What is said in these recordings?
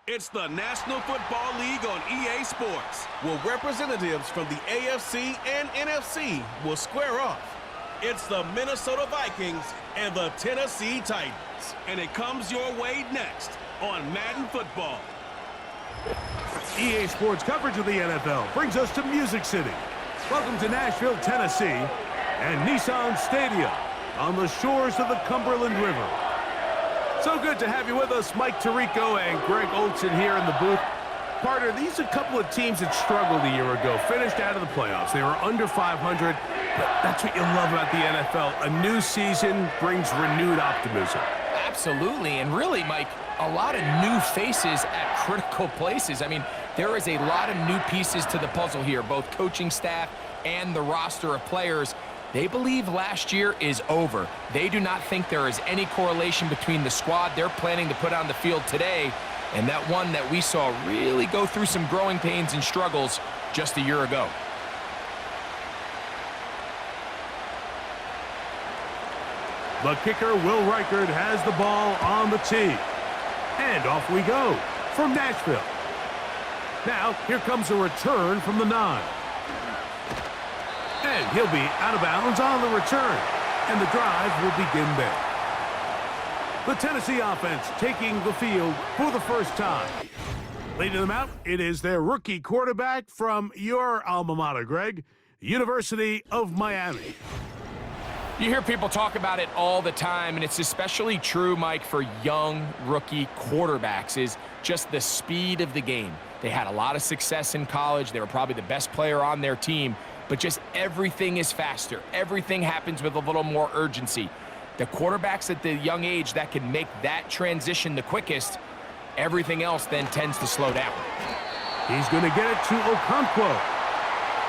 It's the National Football League on EA Sports, where representatives from the AFC and NFC will square off. It's the Minnesota Vikings and the Tennessee Titans. And it comes your way next on Madden Football. EA Sports coverage of the NFL brings us to Music City. Welcome to Nashville, Tennessee, and Nissan Stadium on the shores of the Cumberland River. So good to have you with us, Mike Tirico and Greg Olson here in the booth. Partner, these are a couple of teams that struggled a year ago, finished out of the playoffs. They were under 500, but that's what you love about the NFL. A new season brings renewed optimism. Absolutely, and really, Mike, a lot of new faces at critical places. I mean, there is a lot of new pieces to the puzzle here, both coaching staff and the roster of players. They believe last year is over. They do not think there is any correlation between the squad they're planning to put on the field today and that one that we saw really go through some growing pains and struggles just a year ago. The kicker, Will Reichard, has the ball on the tee. And off we go from Nashville. Now, here comes a return from the 9. And he'll be out of bounds on the return. And the drive will begin there. The Tennessee offense taking the field for the first time. Leading them out, it is their rookie quarterback from your alma mater, Greg, University of Miami. You hear people talk about it all the time, and it's especially true, Mike, for young rookie quarterbacks, is just the speed of the game. They had a lot of success in college. They were probably the best player on their team, but just everything is faster. Everything happens with a little more urgency. The quarterbacks at the young age that can make that transition the quickest, everything else then tends to slow down. He's going to get it to Okonkwo,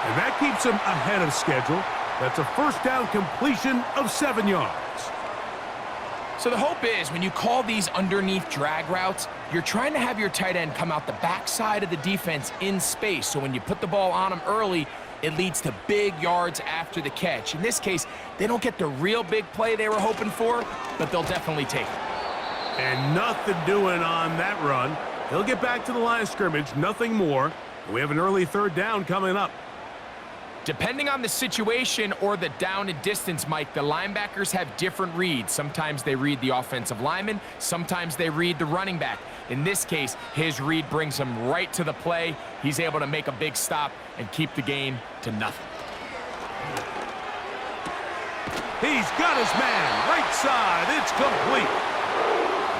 and that keeps him ahead of schedule. That's a first down completion of 7 yards. So the hope is when you call these underneath drag routes, you're trying to have your tight end come out the backside of the defense in space. So when you put the ball on him early, it leads to big yards after the catch. In this case, they don't get the real big play they were hoping for, but they'll definitely take it. And nothing doing on that run. He'll get back to the line of scrimmage, nothing more. We have an early third down coming up. Depending on the situation or the down and distance, Mike, the linebackers have different reads. Sometimes they read the offensive lineman. Sometimes they read the running back. In this case, his read brings him right to the play. He's able to make a big stop and keep the gain to nothing. He's got his man, right side. It's complete.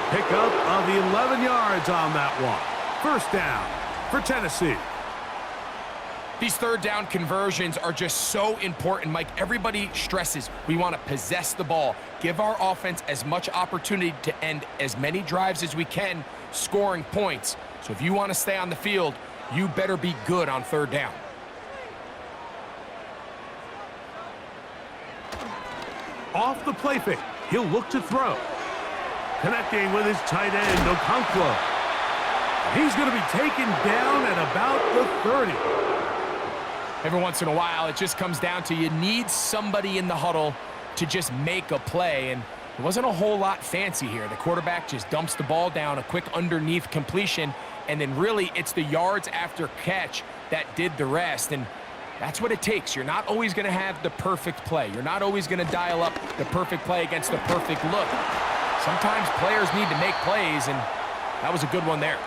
Pickup of 11 yards on that one. First down for Tennessee. These third down conversions are just so important, Mike. Everybody stresses we want to possess the ball, give our offense as much opportunity to end as many drives as we can, scoring points. So if you want to stay on the field, you better be good on third down. Off the play fake, he'll look to throw. Connecting with his tight end, Okonkwo. He's going to be taken down at about the 30. Every once in a while, it just comes down to you need somebody in the huddle to just make a play, and it wasn't a whole lot fancy here. The quarterback just dumps the ball down, a quick underneath completion, and then really it's the yards after catch that did the rest, and that's what it takes. You're not always going to have the perfect play. You're not always going to dial up the perfect play against the perfect look. Sometimes players need to make plays, and that was a good one there.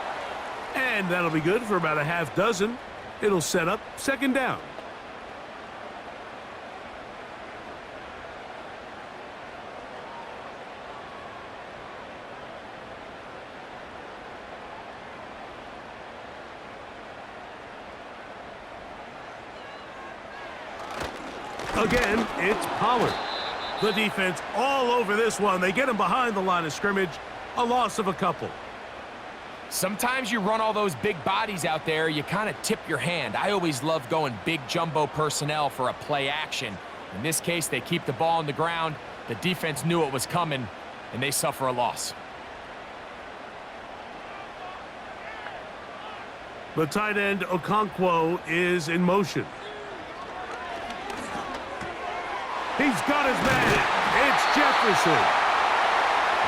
And that'll be good for about a half dozen. It'll set up second down. Again, it's Pollard. The defense all over this one. They get him behind the line of scrimmage. A loss of a couple. Sometimes you run all those big bodies out there, you kind of tip your hand. I always love going big jumbo personnel for a play action. In this case, they keep the ball on the ground. The defense knew it was coming, and they suffer a loss. The tight end, Okonkwo, is in motion. He's got his man. It's Jefferson.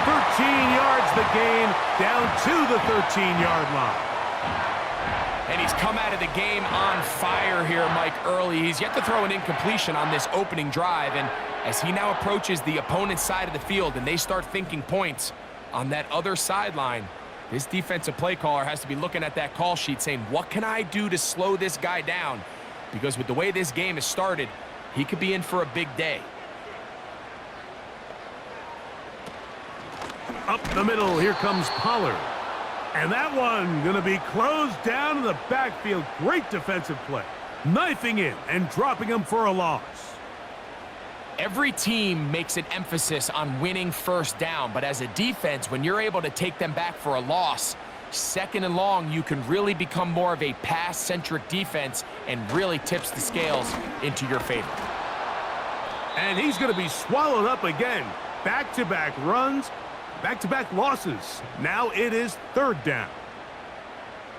13 yards the gain, down to the 13-yard line. And he's come out of the game on fire here, Mike, early. He's yet to throw an incompletion on this opening drive, and as he now approaches the opponent's side of the field and they start thinking points on that other sideline, this defensive play caller has to be looking at that call sheet saying, what can I do to slow this guy down? Because with the way this game has started, he could be in for a big day. Up the middle, here comes Pollard. And that one going to be closed down in the backfield. Great defensive play. Knifing in and dropping him for a loss. Every team makes an emphasis on winning first down, but as a defense, when you're able to take them back for a loss, second and long, you can really become more of a pass-centric defense and really tips the scales into your favor. And he's going to be swallowed up again. Back-to-back runs. Back-to-back losses. Now it is third down.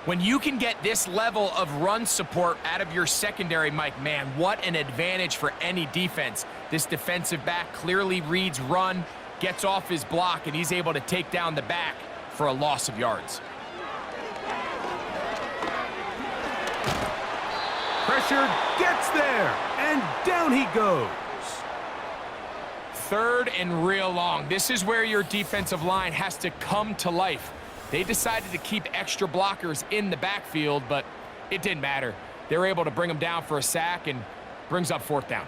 When you can get this level of run support out of your secondary, Mike, man, what an advantage for any defense. This defensive back clearly reads run, gets off his block, and he's able to take down the back for a loss of yards. Pressure gets there, and down he goes. Third and real long. This is where your defensive line has to come to life. They decided to keep extra blockers in the backfield, but it didn't matter. They were able to bring them down for a sack and brings up fourth down.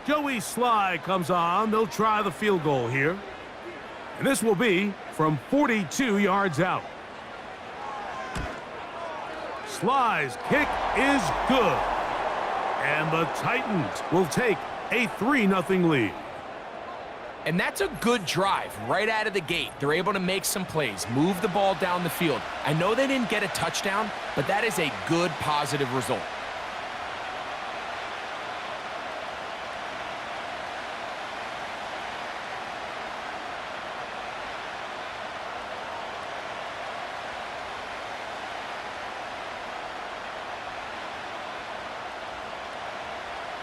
Joey Sly comes on. They'll try the field goal here. And this will be from 42 yards out. Sly's kick is good. And the Titans will take a 3-0 lead. And that's a good drive right out of the gate. They're able to make some plays, move the ball down the field. I know they didn't get a touchdown, but that is a good, positive result.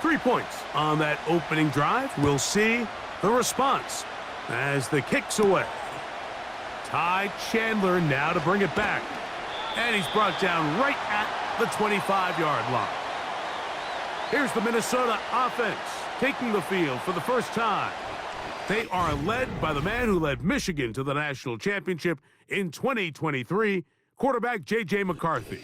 Three points on that opening drive. We'll see the response as the kick's away. Ty Chandler now to bring it back. And he's brought down right at the 25-yard line. Here's the Minnesota offense taking the field for the first time. They are led by the man who led Michigan to the national championship in 2023, quarterback J.J. McCarthy.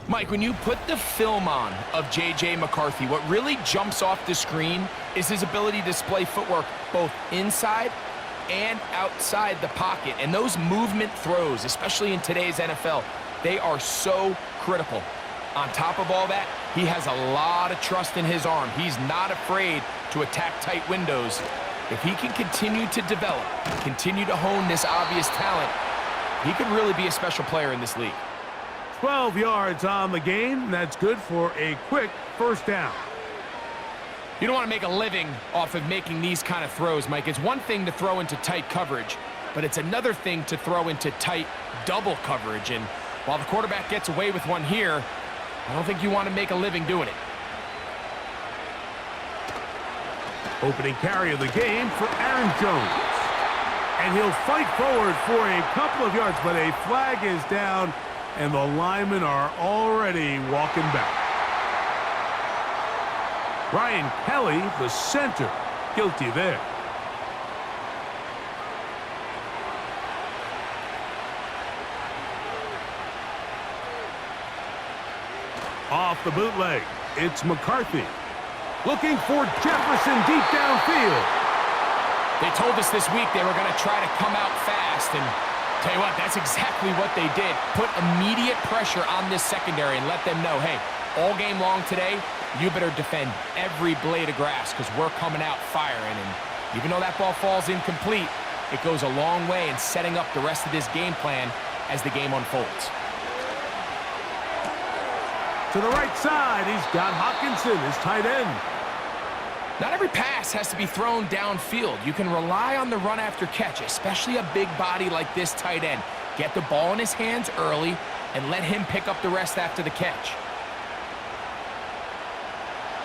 Mike, when you put the film on of J.J. McCarthy, what really jumps off the screen is his ability to display footwork both inside and outside the pocket. And those movement throws, especially in today's NFL, they are so critical. On top of all that, he has a lot of trust in his arm. He's not afraid to attack tight windows. If he can continue to develop, continue to hone this obvious talent, he could really be a special player in this league. 12 yards on the gain. That's good for a quick first down. You don't want to make a living off of making these kind of throws, Mike. It's one thing to throw into tight coverage, but it's another thing to throw into tight double coverage. And while the quarterback gets away with one here, I don't think you want to make a living doing it. Opening carry of the game for Aaron Jones. And he'll fight forward for a couple of yards, but a flag is down, and the linemen are already walking back. Ryan Kelly, the center, guilty there. Off the bootleg, it's McCarthy. Looking for Jefferson deep downfield. They told us this week they were going to try to come out fast, and tell you what, that's exactly what they did. Put immediate pressure on this secondary and let them know, hey, all game long today, you better defend every blade of grass because we're coming out firing. And even though that ball falls incomplete, it goes a long way in setting up the rest of this game plan as the game unfolds. To the right side, he's got Hawkinson, his tight end. Not every pass has to be thrown downfield. You can rely on the run after catch, especially a big body like this tight end. Get the ball in his hands early and let him pick up the rest after the catch.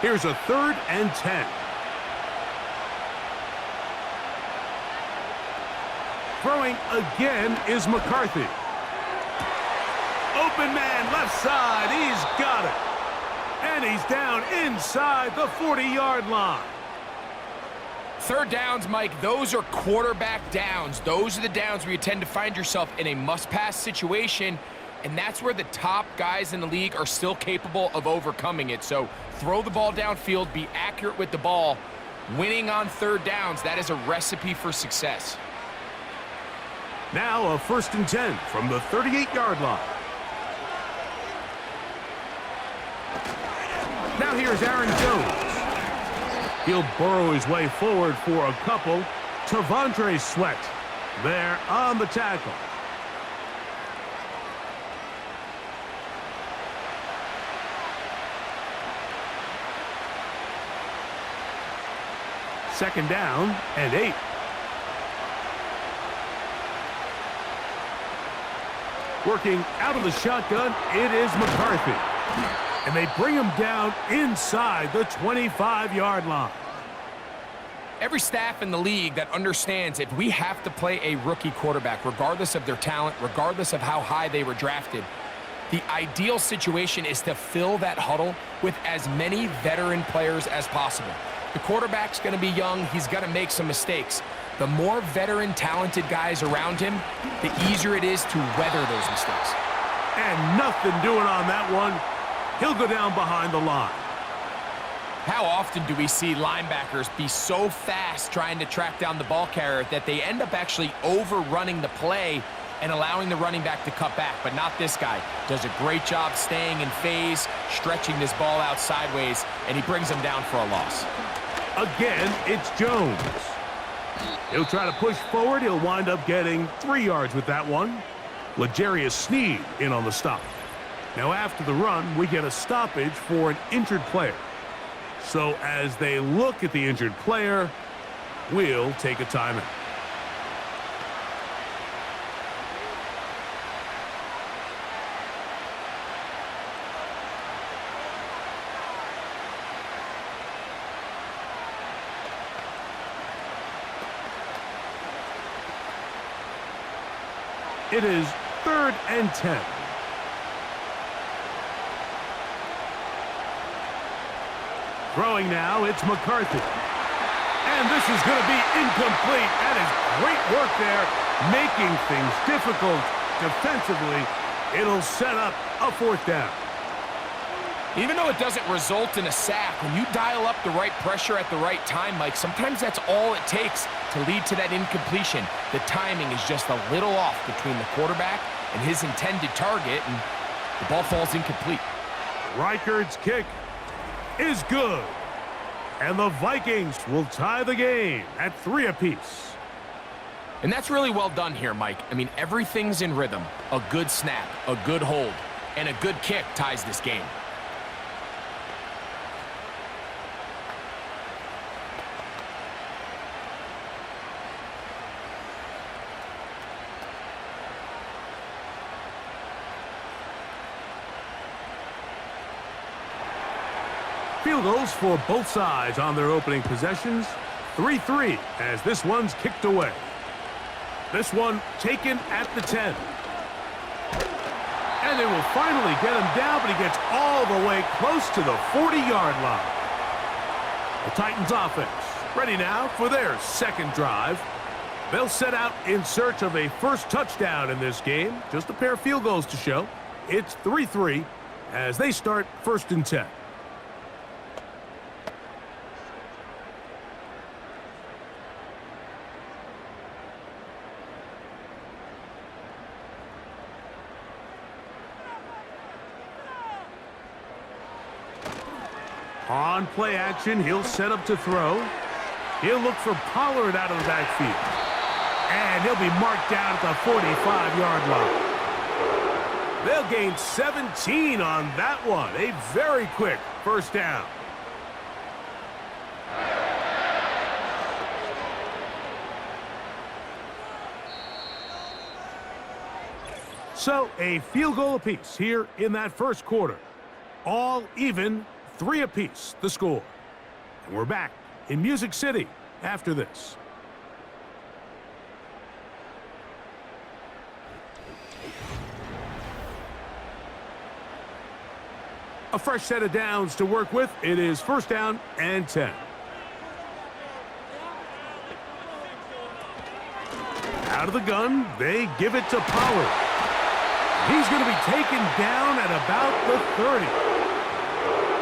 Here's a 3rd and 10. Throwing again is McCarthy. Open man, left side. He's got it. And he's down inside the 40-yard line. 3rd downs, Mike, those are quarterback downs. Those are the downs where you tend to find yourself in a must-pass situation, and that's where the top guys in the league are still capable of overcoming it. So throw the ball downfield, be accurate with the ball. Winning on 3rd downs, that is a recipe for success. Now a 1st and 10 from the 38-yard line. Now here's Aaron Jones. He'll burrow his way forward for a couple. Tavondre Sweat there on the tackle. Second down and 8. Working out of the shotgun, it is McCarthy. And they bring him down inside the 25-yard line. Every staff in the league that understands if we have to play a rookie quarterback, regardless of their talent, regardless of how high they were drafted, the ideal situation is to fill that huddle with as many veteran players as possible. The quarterback's going to be young. He's going to make some mistakes. The more veteran, talented guys around him, the easier it is to weather those mistakes. And nothing doing on that one. He'll go down behind the line. How often do we see linebackers be so fast trying to track down the ball carrier that they end up actually overrunning the play and allowing the running back to cut back? But not this guy. Does a great job staying in phase, stretching this ball out sideways, and he brings him down for a loss. Again, it's Jones. He'll try to push forward. He'll wind up getting 3 yards with that one. L'Jarius Sneed in on the stop. Now after the run, we get a stoppage for an injured player. So as they look at the injured player, we'll take a timeout. It is 3rd and 10. Throwing now, it's McCarthy. And this is going to be incomplete. That is great work there, making things difficult defensively. It'll set up a 4th down. Even though it doesn't result in a sack, when you dial up the right pressure at the right time, Mike, sometimes that's all it takes to lead to that incompletion. The timing is just a little off between the quarterback and his intended target, and the ball falls incomplete. Reichard's kick is good. And the Vikings will tie the game at 3 apiece. And that's really well done here, Mike. I mean, everything's in rhythm. A good snap, a good hold, and a good kick ties this game. Field goals for both sides on their opening possessions. 3-3 as this one's kicked away. This one taken at the 10. And they will finally get him down, but he gets all the way close to the 40-yard line. The Titans offense ready now for their 2nd drive. They'll set out in search of a first touchdown in this game. Just a pair of field goals to show. It's 3-3 as they start 1st and 10. On play action, he'll set up to throw. He'll look for Pollard out of the backfield. And he'll be marked down at the 45-yard line. They'll gain 17 on that one. A very quick first down. So a field goal apiece here in that first quarter. All even, 3 apiece, the score. And we're back in Music City after this. A fresh set of downs to work with. It is first down and 10. Out of the gun, they give it to Pollard. He's going to be taken down at about the 30.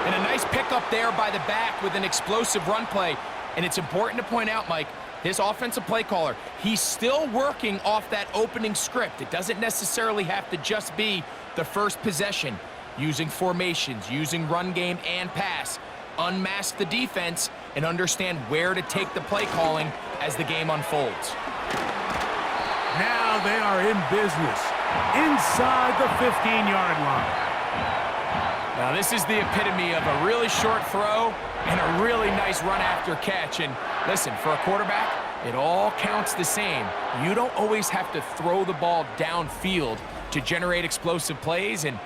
And a nice pickup there by the back with an explosive run play. And it's important to point out, Mike, this offensive play caller, he's still working off that opening script. It doesn't necessarily have to just be the first possession. Using formations, using run game and pass. Unmask the defense and understand where to take the play calling as the game unfolds. Now they are in business inside the 15-yard line. Now this is the epitome of a really short throw and a really nice run after catch. And listen, for a quarterback, it all counts the same. You don't always have to throw the ball downfield to generate explosive plays, and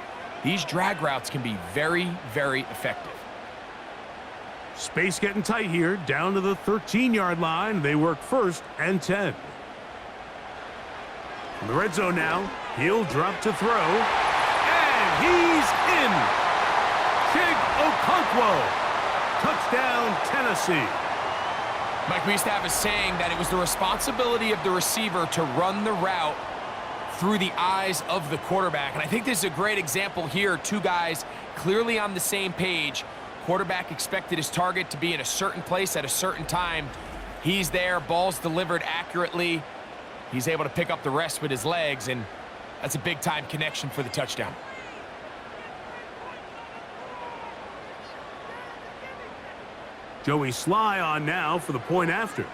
these drag routes can be very, very effective. Space getting tight here, down to the 13-yard line. They work first and 10. In the red zone now, he'll drop to throw, and he's in. Chig Okonkwo, touchdown Tennessee. Mike, we used to have a saying that it was the responsibility of the receiver to run the route through the eyes of the quarterback. And I think this is a great example here. 2 guys clearly on the same page. Quarterback expected his target to be in a certain place at a certain time. He's there, ball's delivered accurately. He's able to pick up the rest with his legs, and that's a big-time connection for the touchdown. Joey Sly on now for the point after.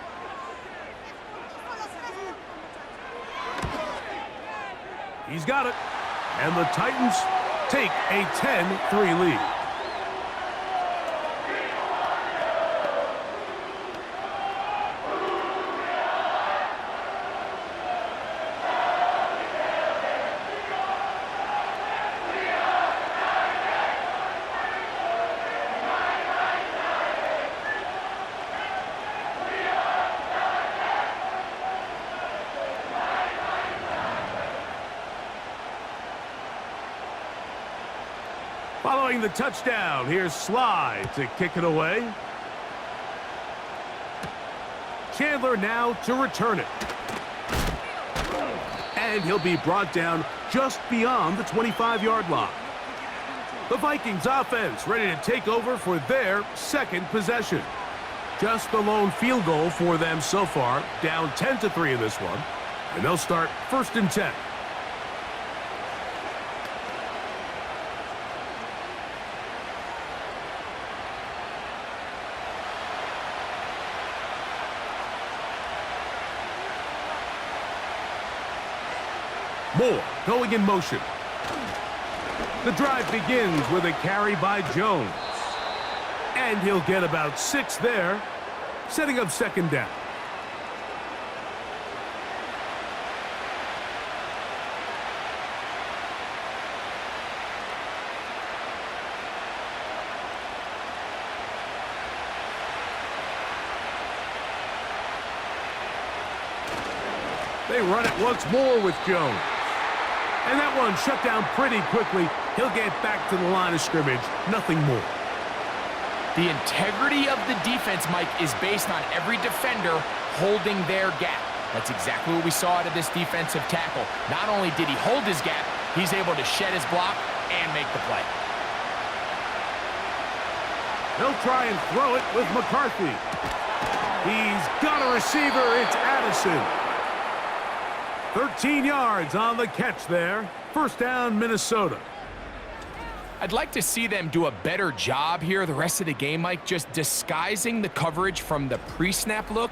He's got it. And the Titans take a 10-3 lead. Following the touchdown, here's Sly to kick it away. Chandler now to return it. And he'll be brought down just beyond the 25-yard line. The Vikings offense ready to take over for their second possession. Just the lone field goal for them so far, down 10-3 in this one. And they'll start first and 10. Moore going in motion. The drive begins with a carry by Jones. And he'll get about 6 there, setting up second down. They run it once more with Jones. And that one shut down pretty quickly. He'll get back to the line of scrimmage. Nothing more. The integrity of the defense, Mike, is based on every defender holding their gap. That's exactly what we saw out of this defensive tackle. Not only did he hold his gap, he's able to shed his block and make the play. They'll try and throw it with McCarthy. He's got a receiver. It's Addison. 13 yards on the catch there. First down, Minnesota. I'd like to see them do a better job here the rest of the game, Mike, just disguising the coverage from the pre-snap look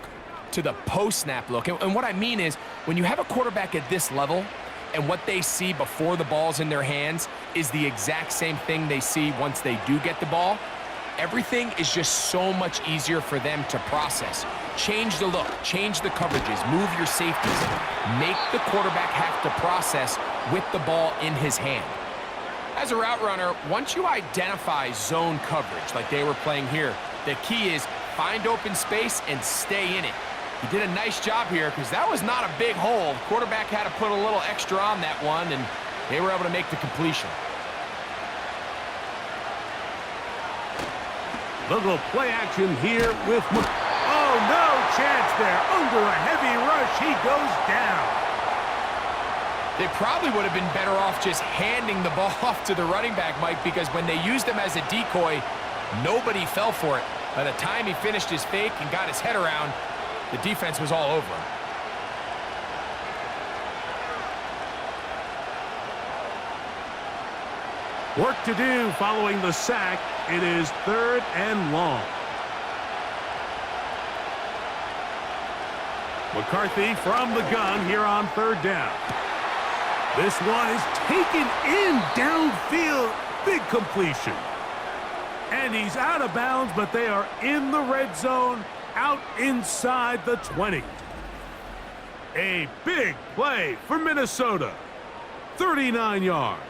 to the post-snap look. And what I mean is, when you have a quarterback at this level and what they see before the ball's in their hands is the exact same thing they see once they do get the ball, everything is just so much easier for them to process. Change the look, change the coverages, move your safeties. Make the quarterback have to process with the ball in his hand. As a route runner, once you identify zone coverage like they were playing here, the key is find open space and stay in it. He did a nice job here because that was not a big hole. The quarterback had to put a little extra on that one, and they were able to make the completion. They'll go play action here with... Oh, no chance there. Under a heavy rush, he goes down. They probably would have been better off just handing the ball off to the running back, Mike, because when they used him as a decoy, nobody fell for it. By the time he finished his fake and got his head around, the defense was all over him. Work to do following the sack. It is 3rd and long. McCarthy from the gun here on 3rd down. This one is taken in downfield. Big completion. And he's out of bounds, but they are in the red zone, out inside the 20. A big play for Minnesota. 39 yards.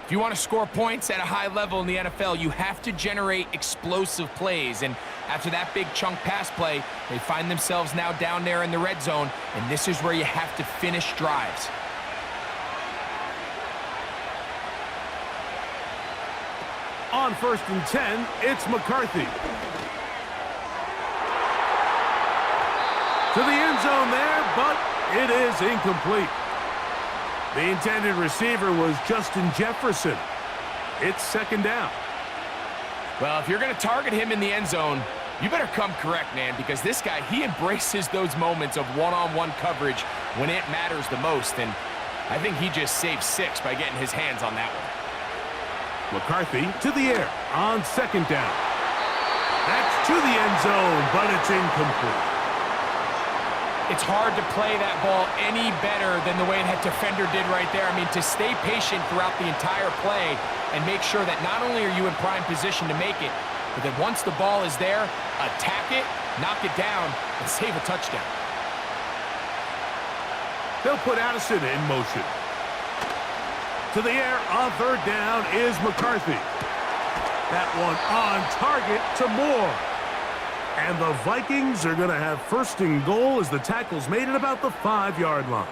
If you want to score points at a high level in the NFL, you have to generate explosive plays. And after that big chunk pass play, they find themselves now down there in the red zone, and this is where you have to finish drives. On 1st and 10, it's McCarthy. To the end zone there, but it is incomplete. The intended receiver was Justin Jefferson. It's 2nd down. Well, if you're going to target him in the end zone, you better come correct, man, because this guy, he embraces those moments of one-on-one coverage when it matters the most, and I think he just saved 6 by getting his hands on that one. McCarthy to the air on 2nd down. That's to the end zone, but it's incomplete. It's hard to play that ball any better than the way that defender did right there. I mean, to stay patient throughout the entire play and make sure that not only are you in prime position to make it, but that once the ball is there, attack it, knock it down, and save a touchdown. They'll put Addison in motion. To the air on 3rd down is McCarthy. That one on target to Moore. And the Vikings are going to have 1st and goal as the tackle's made at about the 5-yard line.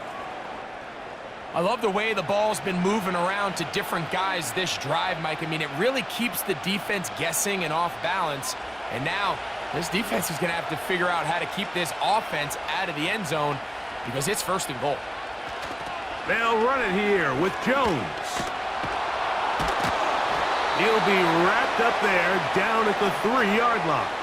I love the way the ball's been moving around to different guys this drive, Mike. I mean, it really keeps the defense guessing and off balance. And now this defense is going to have to figure out how to keep this offense out of the end zone because it's 1st and goal. They'll run it here with Jones. He'll be wrapped up there down at the 3-yard line.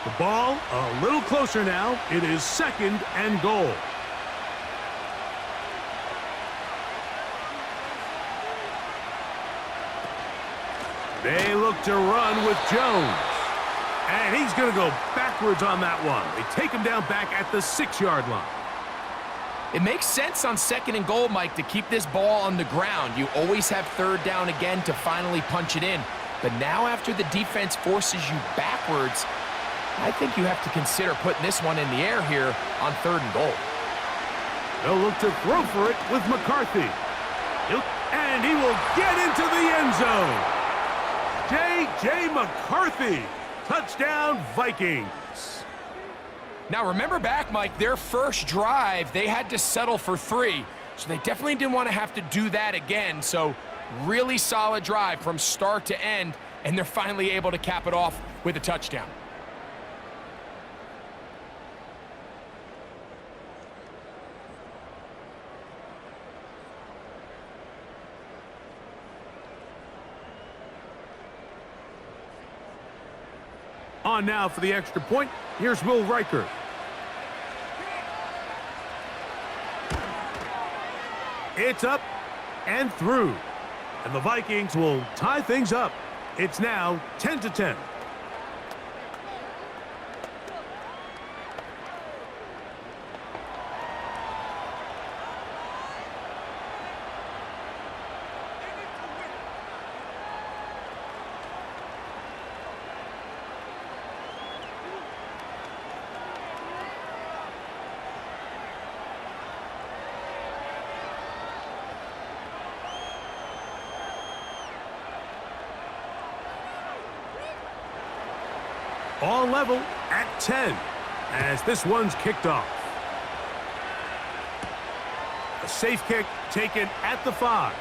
The ball a little closer now. It is 2nd and goal. They look to run with Jones. And he's going to go backwards on that one. They take him down back at the 6-yard line. It makes sense on 2nd and goal, Mike, to keep this ball on the ground. You always have 3rd down again to finally punch it in. But now after the defense forces you backwards, I think you have to consider putting this one in the air here on 3rd and goal. They'll look to throw for it with McCarthy. And he will get into the end zone. J.J. McCarthy. Touchdown, Vikings. Now, remember back, Mike, their first drive, they had to settle for 3. So they definitely didn't want to have to do that again. So really solid drive from start to end, and they're finally able to cap it off with a touchdown. On now for the extra point. Here's Will Riker. It's up and through. And the Vikings will tie things up. It's now 10-10. All level at 10 as this one's kicked off. A safe kick taken at the 5.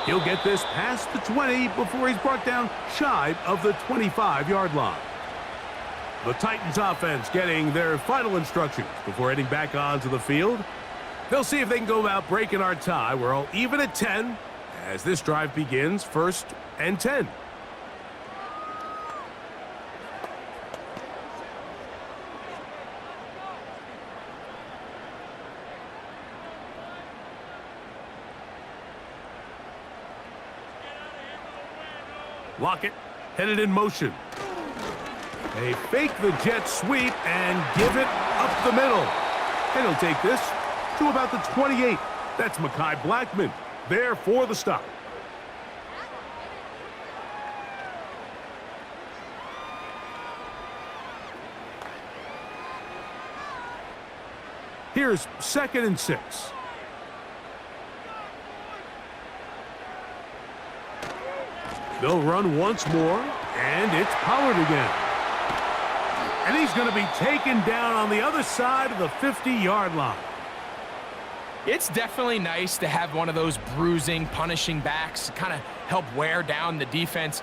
He'll get this past the 20 before he's brought down shy of the 25-yard line. The Titans offense getting their final instructions before heading back onto the field. They'll see if they can go about breaking our tie. We're all even at 10 as this drive begins, 1st and 10. Lockett headed in motion. They fake the jet sweep and give it up the middle. And he'll take this to about the 28. That's Mekhi Blackman there for the stop. Here's 2nd and 6. They'll run once more, and it's Pollard again. And he's going to be taken down on the other side of the 50-yard line. It's definitely nice to have one of those bruising, punishing backs to kind of help wear down the defense.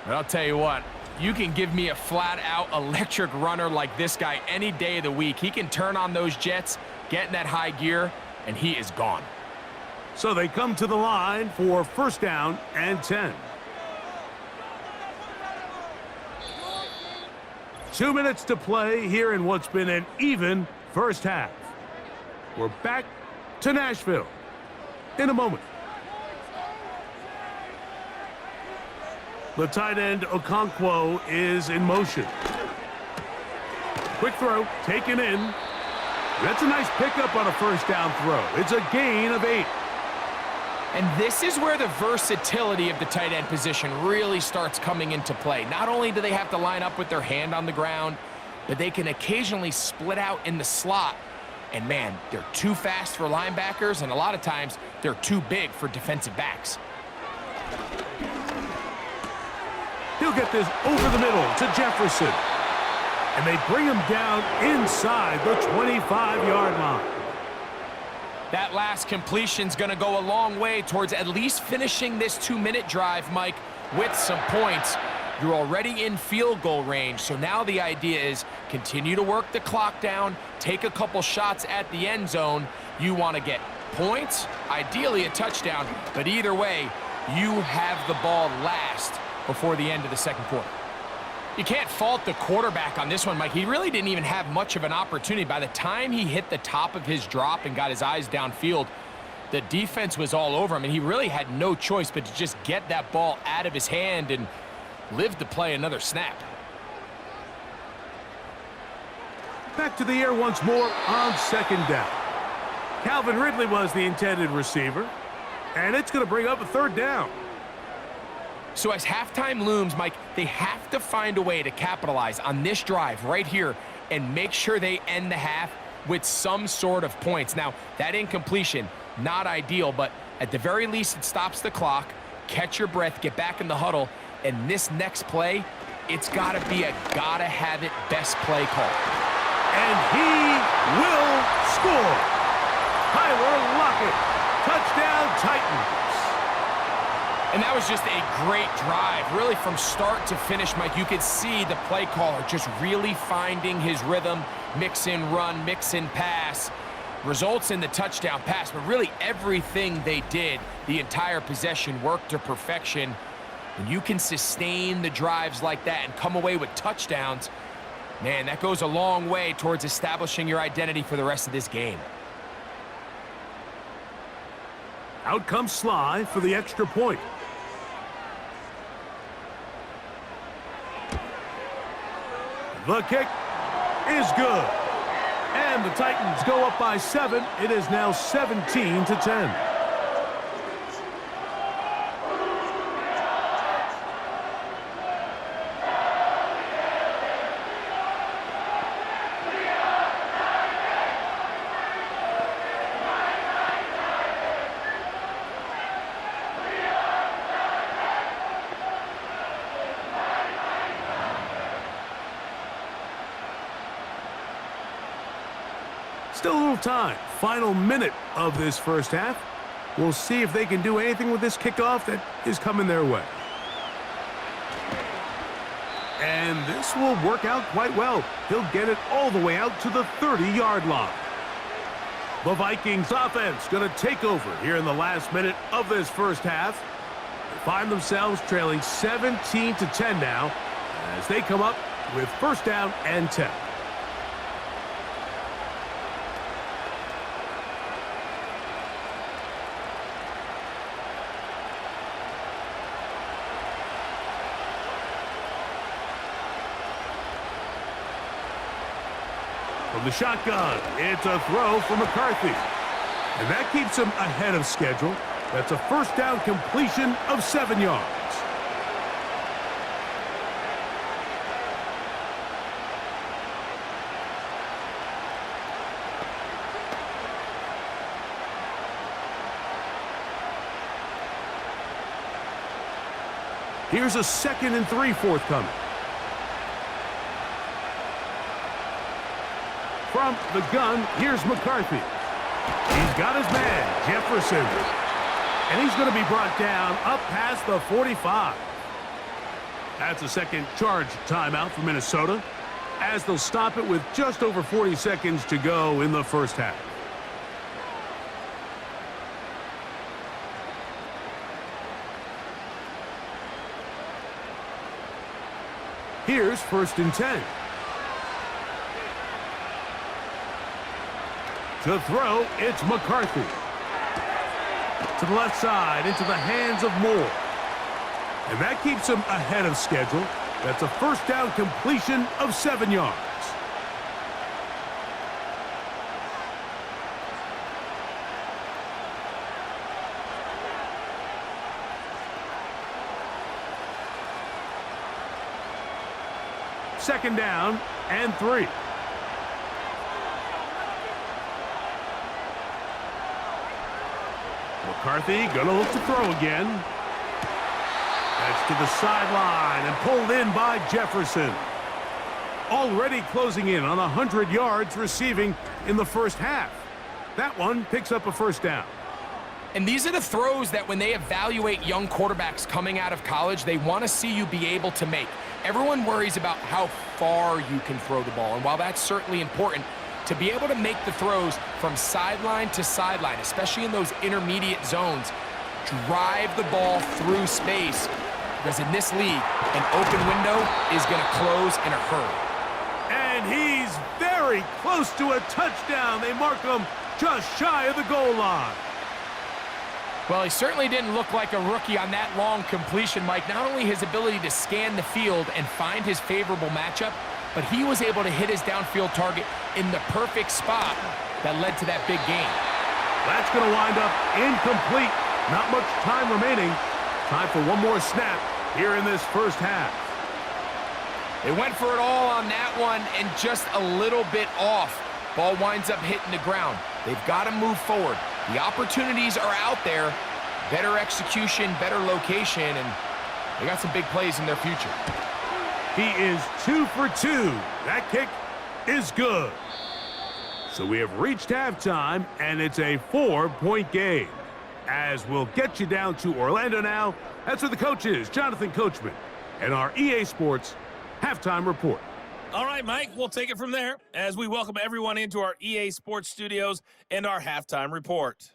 But I'll tell you what, you can give me a flat-out electric runner like this guy any day of the week. He can turn on those jets, get in that high gear, and he is gone. So they come to the line for 1st down and 10. 2 minutes to play here in what's been an even first half. We're back to Nashville in a moment. The tight end Okonkwo is in motion. Quick throw, taken in. That's a nice pickup on a 1st down throw. It's a gain of 8. And this is where the versatility of the tight end position really starts coming into play. Not only do they have to line up with their hand on the ground, but they can occasionally split out in the slot. And man, they're too fast for linebackers, and a lot of times they're too big for defensive backs. He'll get this over the middle to Jefferson. And they bring him down inside the 25-yard line. That last completion's going to go a long way towards at least finishing this 2-minute drive, Mike, with some points. You're already in field goal range, so now the idea is continue to work the clock down, take a couple shots at the end zone. You want to get points, ideally a touchdown, but either way, you have the ball last before the end of the 2nd quarter. You can't fault the quarterback on this one, Mike. He really didn't even have much of an opportunity. By the time he hit the top of his drop and got his eyes downfield, the defense was all over him, and he really had no choice but to just get that ball out of his hand and live to play another snap. Back to the air once more on 2nd down. Calvin Ridley was the intended receiver, and it's going to bring up a 3rd down. So as halftime looms, Mike, they have to find a way to capitalize on this drive right here and make sure they end the half with some sort of points. Now, that incompletion, not ideal, but at the very least, it stops the clock. Catch your breath, get back in the huddle, and this next play, it's got to be a gotta-have-it best play call. And he will score. Tyler Lockett, touchdown Titans. And that was just a great drive, really from start to finish, Mike. You could see the play caller just really finding his rhythm, mix in run, mix in pass, results in the touchdown pass. But really everything they did, the entire possession, worked to perfection. When you can sustain the drives like that and come away with touchdowns, man, that goes a long way towards establishing your identity for the rest of this game. Out comes Sly for the extra point. The kick is good. And the Titans go up by 7. It is now 17-10. Still a little time. Final minute of this first half. We'll see if they can do anything with this kickoff that is coming their way. And this will work out quite well. He'll get it all the way out to the 30-yard line. The Vikings offense going to take over here in the last minute of this first half. They find themselves trailing 17-10 now as they come up with first down and 10. From the shotgun, it's a throw for McCarthy. And that keeps him ahead of schedule. That's a first down completion of 7 yards. Here's a 2nd and 3 forthcoming. From the gun, here's McCarthy. He's got his man, Jefferson. And he's going to be brought down up past the 45. That's a second charge timeout for Minnesota, as they'll stop it with just over 40 seconds to go in the first half. Here's 1st and 10. To throw, it's McCarthy. To the left side, into the hands of Moore. And that keeps him ahead of schedule. That's a first down completion of 7 yards. Second down and 3. McCarthy gonna look to throw again. That's to the sideline and pulled in by Jefferson. Already closing in on 100 yards receiving in the first half. That one picks up a first down. And these are the throws that when they evaluate young quarterbacks coming out of college, they want to see you be able to make. Everyone worries about how far you can throw the ball. And while that's certainly important, to be able to make the throws from sideline to sideline, especially in those intermediate zones, drive the ball through space. Because in this league, an open window is going to close in a hurry. And he's very close to a touchdown. They mark him just shy of the goal line. Well, he certainly didn't look like a rookie on that long completion, Mike. Not only his ability to scan the field and find his favorable matchup, but he was able to hit his downfield target in the perfect spot that led to that big gain. That's going to wind up incomplete. Not much time remaining. Time for one more snap here in this first half. They went for it all on that one and just a little bit off. Ball winds up hitting the ground. They've got to move forward. The opportunities are out there. Better execution, better location, and they got some big plays in their future. He is 2 for 2. That kick is good. So we have reached halftime, and it's a 4-point game. As we'll get you down to Orlando now, that's where the coach is, Jonathan Coachman, and our EA Sports Halftime Report. All right, Mike, we'll take it from there as we welcome everyone into our EA Sports studios and our Halftime Report.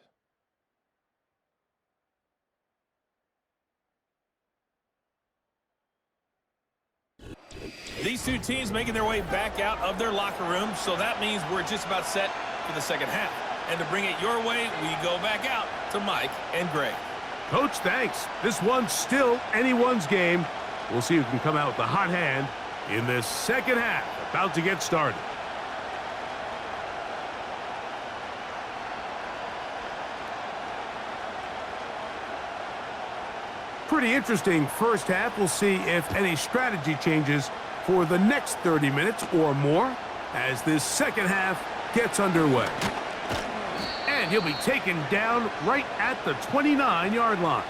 These two teams making their way back out of their locker room, so that means we're just about set for the second half. And to bring it your way, we go back out to Mike and Greg. Coach, thanks. This one's still anyone's game. We'll see who can come out with the hot hand in this second half, about to get started. Pretty interesting first half. We'll see if any strategy changes for the next 30 minutes or more as this second half gets underway. And he'll be taken down right at the 29-yard line.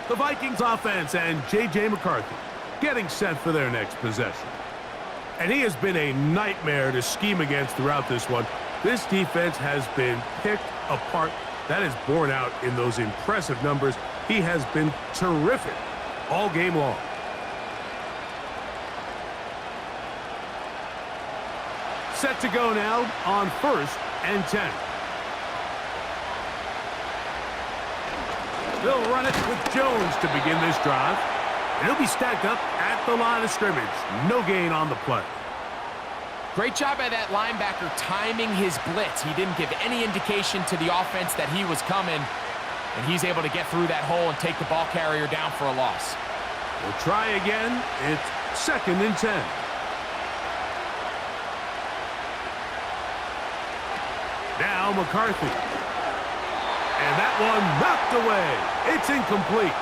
The Vikings offense and J.J. McCarthy getting set for their next possession. And he has been a nightmare to scheme against throughout this one. This defense has been picked apart. That is borne out in those impressive numbers. He has been terrific all game long. Set to go now on 1st and 10. They'll run it with Jones to begin this drive. And he'll be stacked up at the line of scrimmage. No gain on the play. Great job by that linebacker timing his blitz. He didn't give any indication to the offense that he was coming, and he's able to get through that hole and take the ball carrier down for a loss. We'll try again. It's 2nd and 10. Now McCarthy. And that one knocked away. It's incomplete.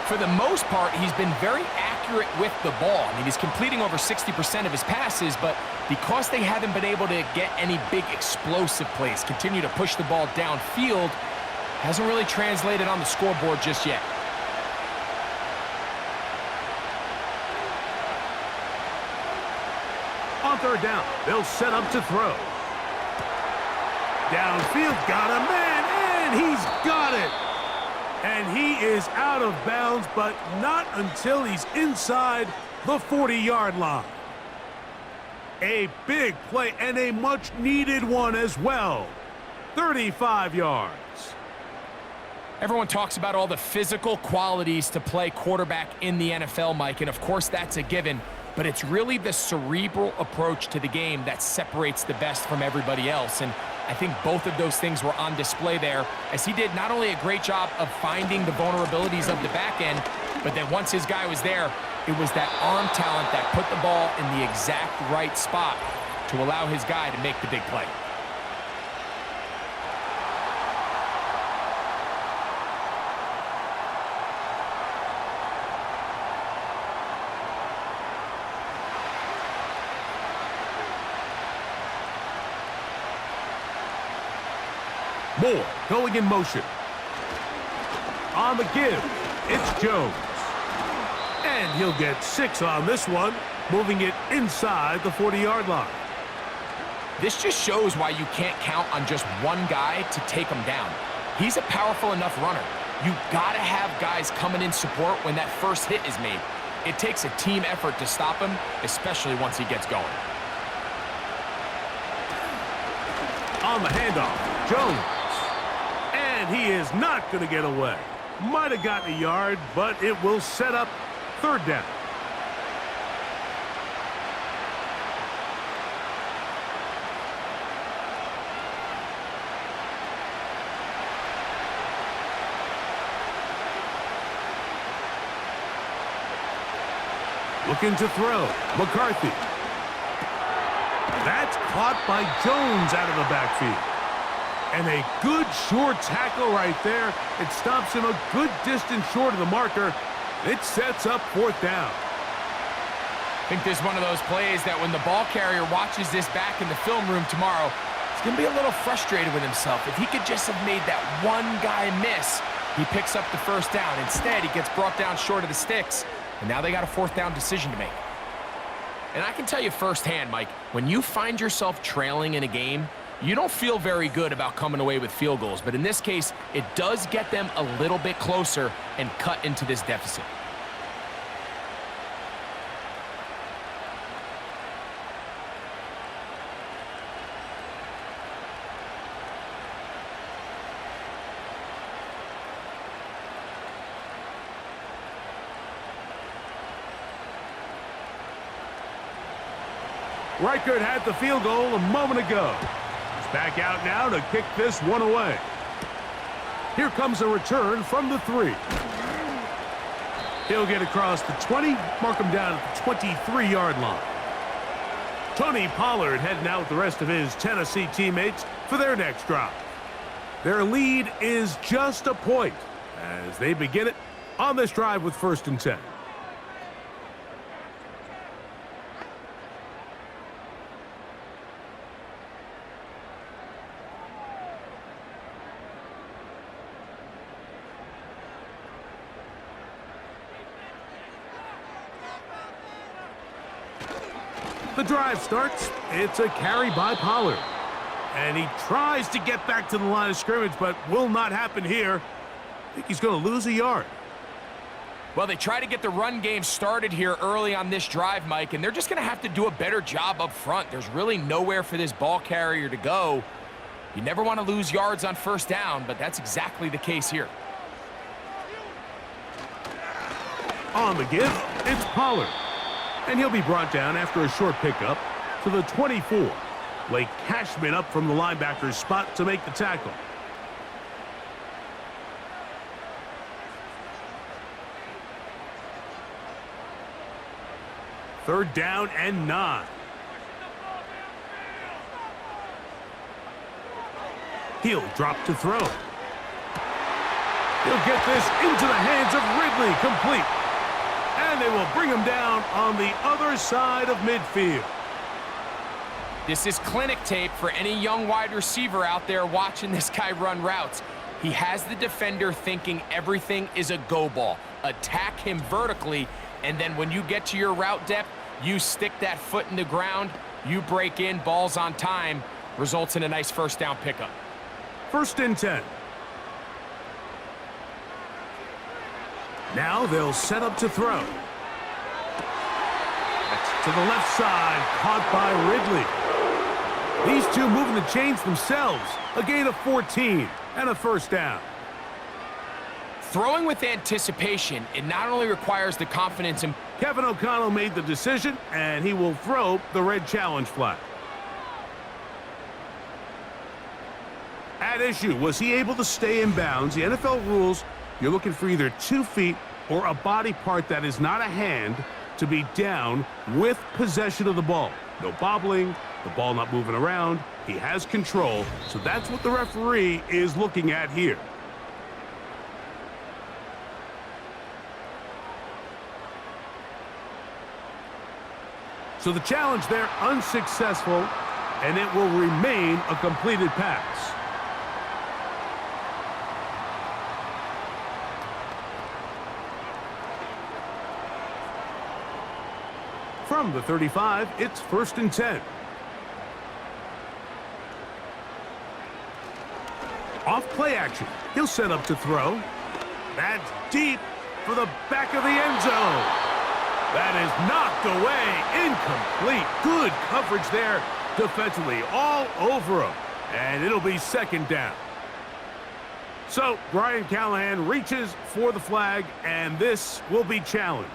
For the most part, he's been very accurate with the ball. I mean, he's completing over 60% of his passes, but because they haven't been able to get any big explosive plays, continue to push the ball downfield, hasn't really translated on the scoreboard just yet. On 3rd down, they'll set up to throw. Downfield, got a man, and he's got it. And he is out of bounds, but not until he's inside the 40-yard line. A big play and a much-needed one as well. 35 yards. Everyone talks about all the physical qualities to play quarterback in the NFL, Mike, and of course that's a given, but it's really the cerebral approach to the game that separates the best from everybody else, and I think both of those things were on display there, as he did not only a great job of finding the vulnerabilities of the back end, but then once his guy was there, it was that arm talent that put the ball in the exact right spot to allow his guy to make the big play. Moore going in motion. On the give, it's Jones. And he'll get 6 on this one, moving it inside the 40-yard line. This just shows why you can't count on just one guy to take him down. He's a powerful enough runner. You gotta have guys coming in support when that first hit is made. It takes a team effort to stop him, especially once he gets going. On the handoff, Jones. And he is not going to get away. Might have gotten a yard, but it will set up 3rd down. Looking to throw. McCarthy. That's caught by Jones out of the backfield. And a good short tackle right there. It stops him a good distance short of the marker. It sets up 4th down. I think this is one of those plays that when the ball carrier watches this back in the film room tomorrow, he's going to be a little frustrated with himself. If he could just have made that one guy miss, he picks up the 1st down. Instead, he gets brought down short of the sticks, and now they got a 4th down decision to make. And I can tell you firsthand, Mike, when you find yourself trailing in a game, you don't feel very good about coming away with field goals, but in this case, it does get them a little bit closer and cut into this deficit. Reichert had the field goal a moment ago. He's back out now to kick this one away. Here comes a return from the 3. He'll get across the 20, mark him down at the 23-yard line. Tony Pollard heading out with the rest of his Tennessee teammates for their next drive. Their lead is just a point as they begin it on this drive with 1st and 10. The drive starts. It's a carry by Pollard. And he tries to get back to the line of scrimmage, but will not happen here. I think he's going to lose a yard. Well, they try to get the run game started here early on this drive, Mike, and they're just going to have to do a better job up front. There's really nowhere for this ball carrier to go. You never want to lose yards on first down, but that's exactly the case here. On the give, it's Pollard. And he'll be brought down after a short pickup to the 24. Blake Cashman up from the linebacker's spot to make the tackle. Third down and 9. He'll drop to throw. He'll get this into the hands of Ridley, complete. And they will bring him down on the other side of midfield. This is clinic tape for any young wide receiver out there watching this guy run routes. He has the defender thinking everything is a go ball. Attack him vertically, and then when you get to your route depth, you stick that foot in the ground, you break in, balls on time, results in a nice first down pickup. First and 10. Now they'll set up to throw. That's to the left side, caught by Ridley. These two moving the chains themselves. A gain of 14 and a first down. Throwing with anticipation, it not only requires the confidence in... Kevin O'Connell made the decision, and he will throw the red challenge flag. At issue, was he able to stay in bounds? The NFL rules, you're looking for either 2 feet or a body part that is not a hand to be down with possession of the ball. No bobbling, the ball not moving around. He has control, so that's what the referee is looking at here. So the challenge there unsuccessful, and it will remain a completed pass. From the 35, it's first and 10. Off play action. He'll set up to throw. That's deep for the back of the end zone. That is knocked away, incomplete. Good coverage there defensively, all over him. And it'll be second down. So Brian Callahan reaches for the flag, and this will be challenged.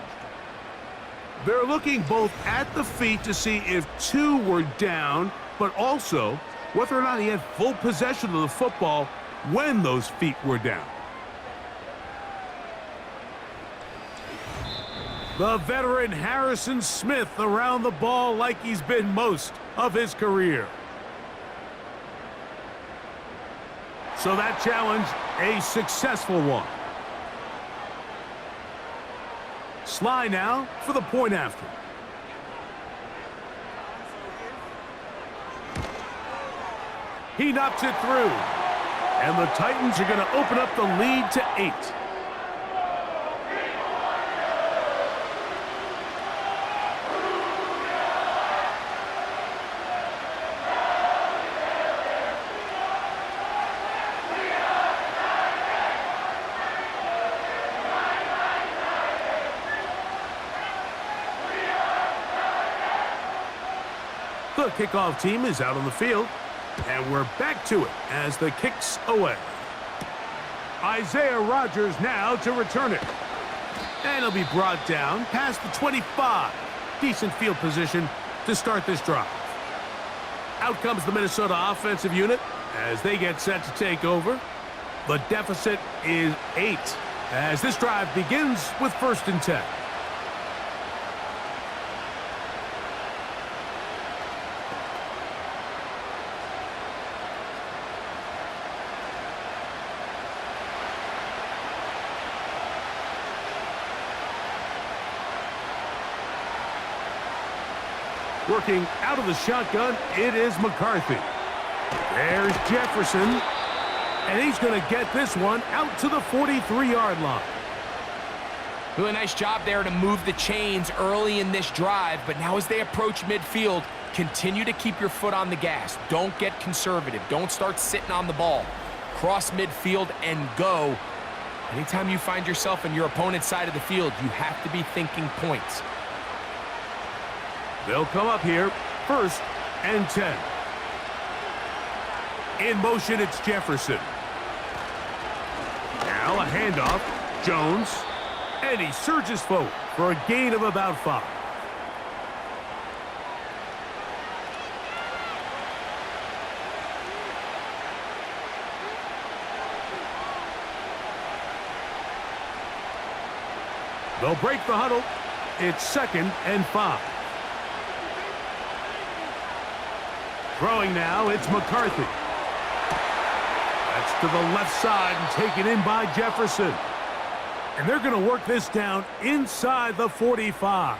They're looking both at the feet to see if 2 were down, but also whether or not he had full possession of the football when those feet were down. The veteran Harrison Smith around the ball like he's been most of his career. So that challenge, a successful one. Sly now for the point after. He knocks it through. And the Titans are going to open up the lead to 8. The kickoff team is out on the field, and we're back to it as the kick's away. Isaiah Rodgers now to return it. And he'll be brought down past the 25. Decent field position to start this drive. Out comes the Minnesota offensive unit as they get set to take over. The deficit is 8 as this drive begins with first and 10. Working out of the shotgun, it is McCarthy. There's Jefferson. And he's going to get this one out to the 43-yard line. Really nice job there to move the chains early in this drive, but now as they approach midfield, Continue to keep your foot on the gas. Don't get conservative. Don't start sitting on the ball. Cross midfield and go. Anytime you find yourself on your opponent's side of the field, you have to be thinking points. They'll come up here, 1st and 10. In motion, it's Jefferson. Now a handoff, Jones, and he surges forward for a gain of about 5. They'll break the huddle. It's 2nd and 5. Throwing now, it's McCarthy. That's to the left side and taken in by Jefferson. And they're going to work this down inside the 45.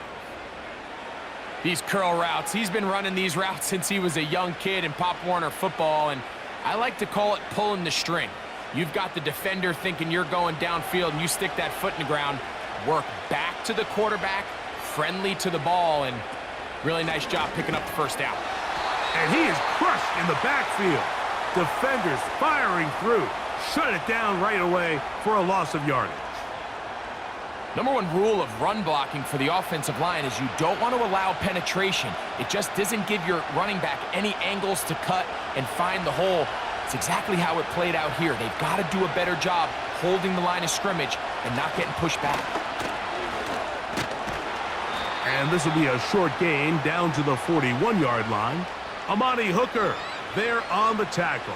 These curl routes, he's been running these routes since he was a young kid in Pop Warner football, and I like to call it pulling the string. You've got the defender thinking you're going downfield, and you stick that foot in the ground, work back to the quarterback, friendly to the ball, and really nice job picking up the 1st down. And he is crushed in the backfield. Defenders firing through. Shut it down right away for a loss of yardage. Number 1 rule of run blocking for the offensive line is you don't want to allow penetration. It just doesn't give your running back any angles to cut and find the hole. It's exactly how it played out here. They've got to do a better job holding the line of scrimmage and not getting pushed back. And this will be a short gain down to the 41-yard line. Amani Hooker there on the tackle.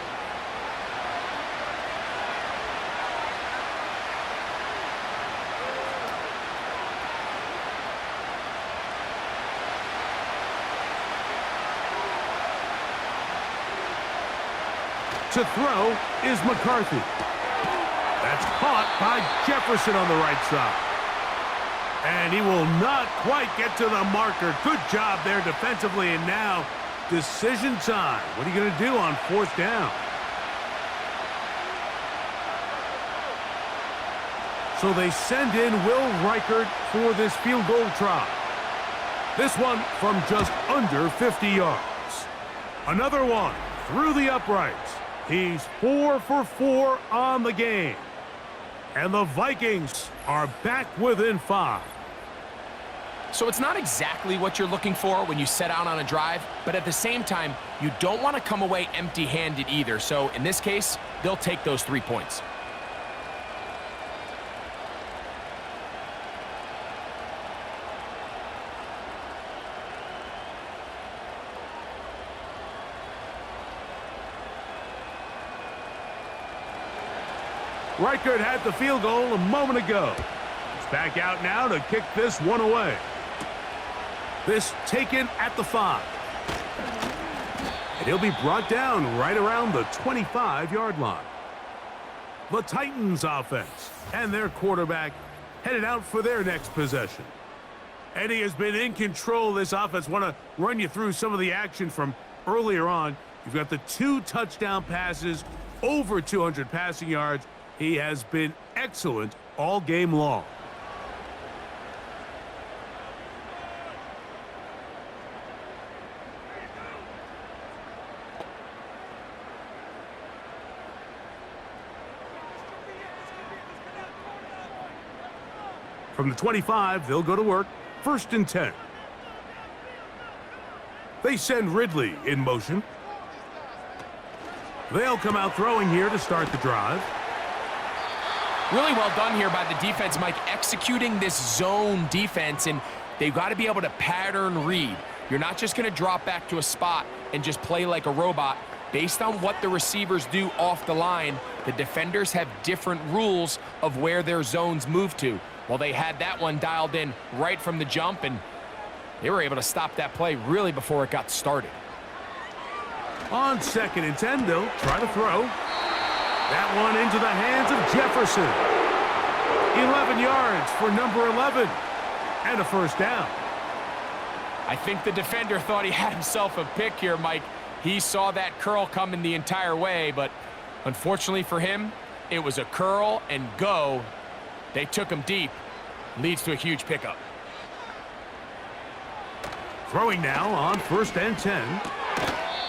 To throw is McCarthy. That's caught by Jefferson on the right side. And he will not quite get to the marker. Good job there defensively, and now decision time. What are you going to do on 4th down? So they send in Will Reichert for this field goal try. This one from just under 50 yards. Another one through the uprights. He's 4 for 4 on the game. And the Vikings are back within 5. So it's not exactly what you're looking for when you set out on a drive, but at the same time, you don't want to come away empty-handed either. So in this case, they'll take those 3 points. Reichert had the field goal a moment ago. He's back out now to kick this one away. This taken at the 5. And he'll be brought down right around the 25-yard line. The Titans offense and their quarterback headed out for their next possession. And he has been in control of this offense. Want to run you through some of the action from earlier on. You've got the 2 touchdown passes, over 200 passing yards. He has been excellent all game long. From the 25, they'll go to work. 1st and 10. They send Ridley in motion. They'll come out throwing here to start the drive. Really well done here by the defense, Mike, executing this zone defense, and they've got to be able to pattern read. You're not just going to drop back to a spot and just play like a robot. Based on what the receivers do off the line, the defenders have different rules of where their zones move to. Well, they had that one dialed in right from the jump, and they were able to stop that play really before it got started. On 2nd and 10, they'll try to throw. That one into the hands of Jefferson. 11 yards for number 11. And a 1st down. I think the defender thought he had himself a pick here, Mike. He saw that curl coming the entire way, but unfortunately for him, it was a curl and go. They took him deep. Leads to a huge pickup. Throwing now on 1st and 10.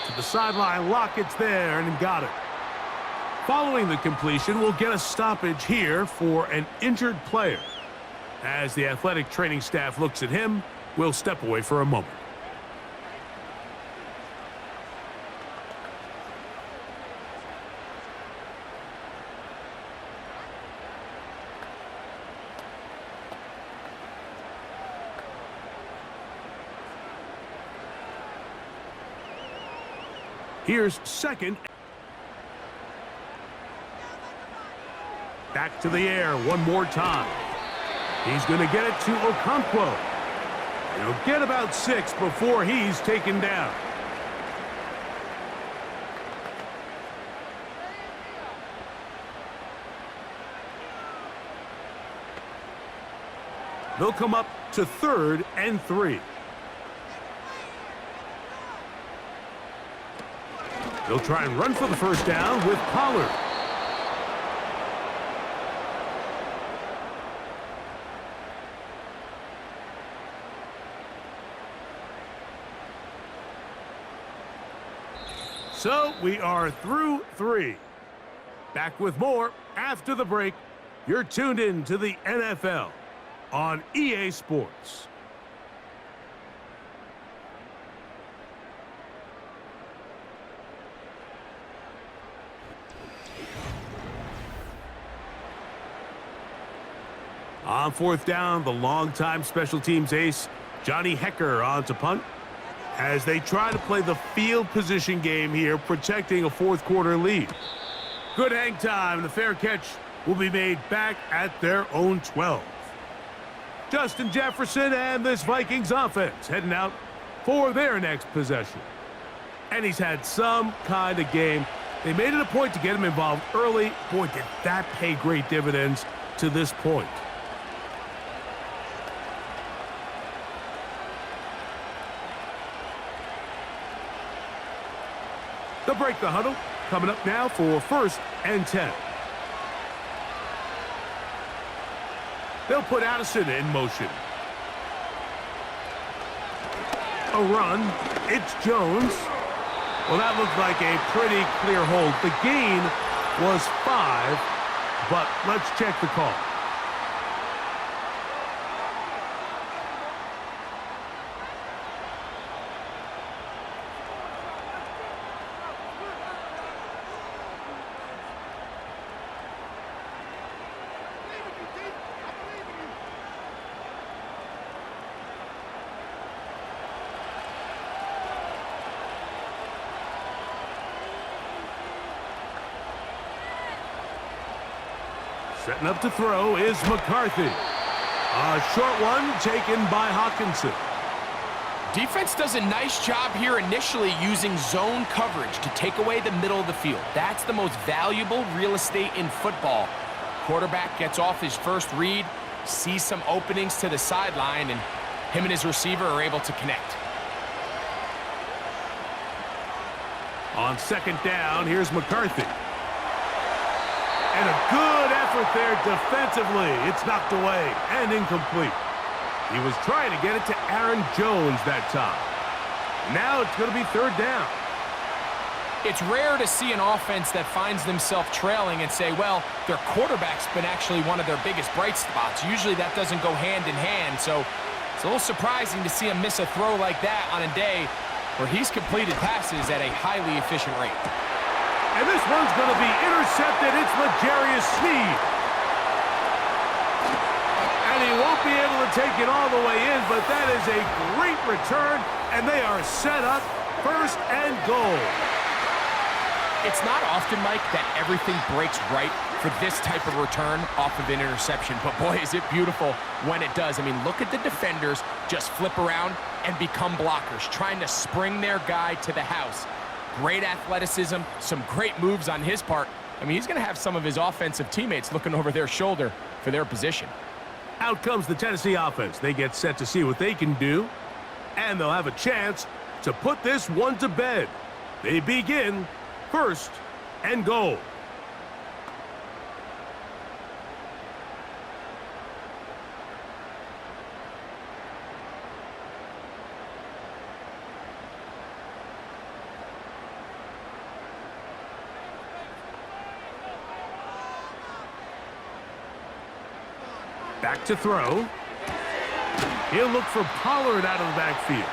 To the sideline, Lockett's there and got it. Following the completion, we'll get a stoppage here for an injured player. As the athletic training staff looks at him, we'll step away for a moment. Here's 2nd. Back to the air one more time. He's going to get it to Okonkwo. He'll get about 6 before he's taken down. They'll come up to 3rd and 3. They'll try and run for the first down with Pollard. So we are through 3. Back with more after the break. You're tuned in to the NFL on EA Sports. On 4th down, the longtime special teams ace, Johnny Hecker, on to punt, as they try to play the field position game here, protecting a 4th quarter lead. Good hang time. The fair catch will be made back at their own 12. Justin Jefferson and this Vikings offense heading out for their next possession. And he's had some kind of game. They made it a point to get him involved early. Boy, did that pay great dividends to this point. They'll break the huddle. Coming up now for 1st and 10. They'll put Addison in motion. A run. It's Jones. Well, that looked like a pretty clear hold. The gain was 5, but let's check the call. Setting up to throw is McCarthy. A short one taken by Hawkinson. Defense does a nice job here initially using zone coverage to take away the middle of the field. That's the most valuable real estate in football. Quarterback gets off his first read, sees some openings to the sideline, and him and his receiver are able to connect. On 2nd down, here's McCarthy. And a good effort there defensively. It's knocked away and incomplete. He was trying to get it to Aaron Jones that time. Now it's going to be 3rd down. It's rare to see an offense that finds themselves trailing and say, well, their quarterback's been actually one of their biggest bright spots. Usually that doesn't go hand in hand, so it's a little surprising to see him miss a throw like that on a day where he's completed passes at a highly efficient rate. And this one's going to be intercepted. It's L'Jarius Sneed. And he won't be able to take it all the way in, but that is a great return, and they are set up 1st and goal. It's not often, Mike, that everything breaks right for this type of return off of an interception, but boy, is it beautiful when it does. I mean, look at the defenders just flip around and become blockers, trying to spring their guy to the house. Great athleticism, some great moves on his part. I mean, he's going to have some of his offensive teammates looking over their shoulder for their position. Out comes the Tennessee offense. They get set to see what they can do, and they'll have a chance to put this one to bed. They begin 1st and goal. Back to throw. He'll look for Pollard out of the backfield.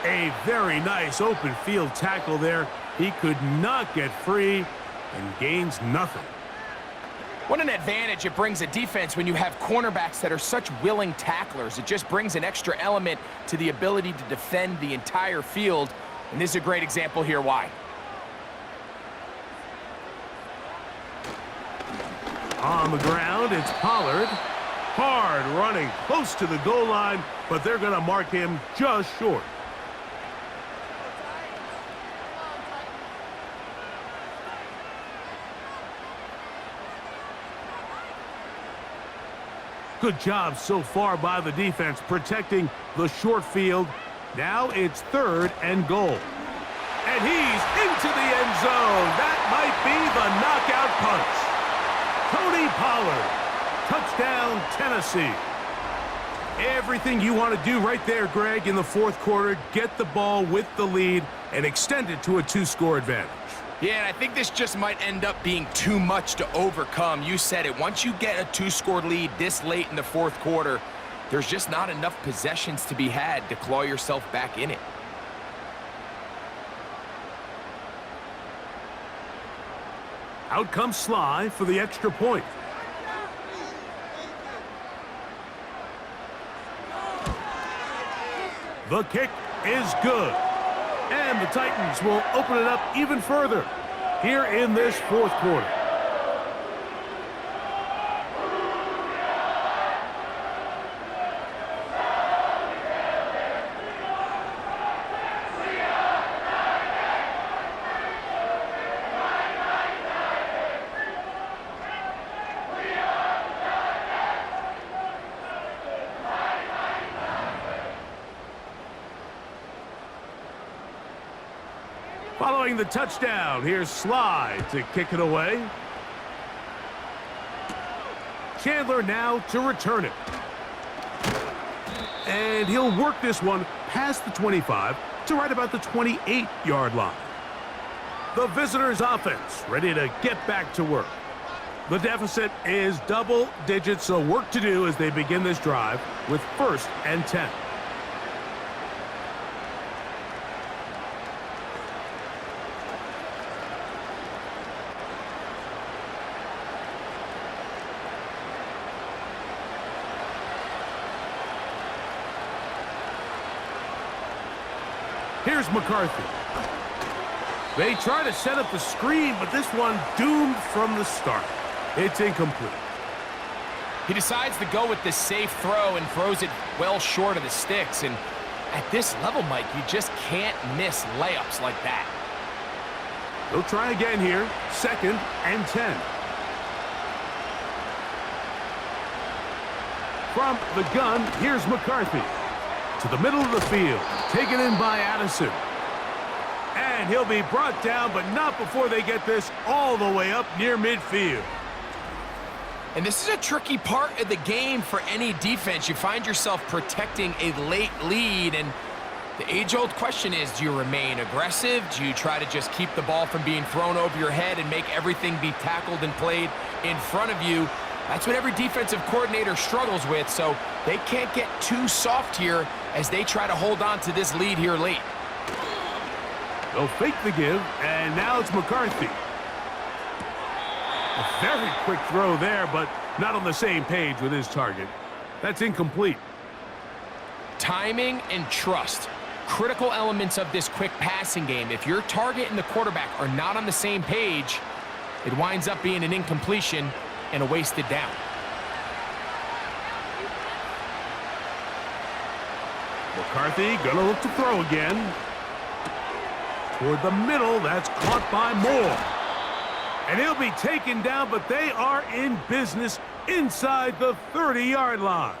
A very nice open field tackle there. He could not get free and gains nothing. What an advantage it brings a defense when you have cornerbacks that are such willing tacklers. It just brings an extra element to the ability to defend the entire field. And this is a great example here why. On the ground, it's Pollard. Hard running close to the goal line, but they're going to mark him just short. Good job so far by the defense protecting the short field. Now it's 3rd and goal. And he's into the end zone. That might be the knockout punch. Tony Pollard. Touchdown, Tennessee. Everything you want to do right there, Greg, in the 4th quarter. Get the ball with the lead and extend it to a 2-score advantage. Yeah, and I think this just might end up being too much to overcome. You said it. Once you get a 2-score lead this late in the 4th quarter, there's just not enough possessions to be had to claw yourself back in it. Out comes Sly for the extra point. The kick is good. And the Titans will open it up even further here in this 4th quarter. Following the touchdown, here's Sly to kick it away. Chandler now to return it. And he'll work this one past the 25 to right about the 28-yard line. The visitors' offense ready to get back to work. The deficit is double digits, so work to do as they begin this drive with 1st and 10. Here's McCarthy. They try to set up the screen, but this one doomed from the start. It's incomplete. He decides to go with the safe throw and throws it well short of the sticks. And at this level, Mike, you just can't miss layups like that. They'll try again here. 2nd and 10. From the gun, here's McCarthy. To the middle of the field, taken in by Addison. And he'll be brought down, but not before they get this all the way up near midfield. And this is a tricky part of the game for any defense. You find yourself protecting a late lead, and the age-old question is, do you remain aggressive? Do you try to just keep the ball from being thrown over your head and make everything be tackled and played in front of you? That's what every defensive coordinator struggles with, so they can't get too soft here as they try to hold on to this lead here late. They'll fake the give, and now it's McCarthy. A very quick throw there, but not on the same page with his target. That's incomplete. Timing and trust, critical elements of this quick passing game. If your target and the quarterback are not on the same page, it winds up being an incompletion and a wasted down. McCarthy gonna look to throw again. Toward the middle, that's caught by Moore. And he'll be taken down, but they are in business inside the 30-yard line.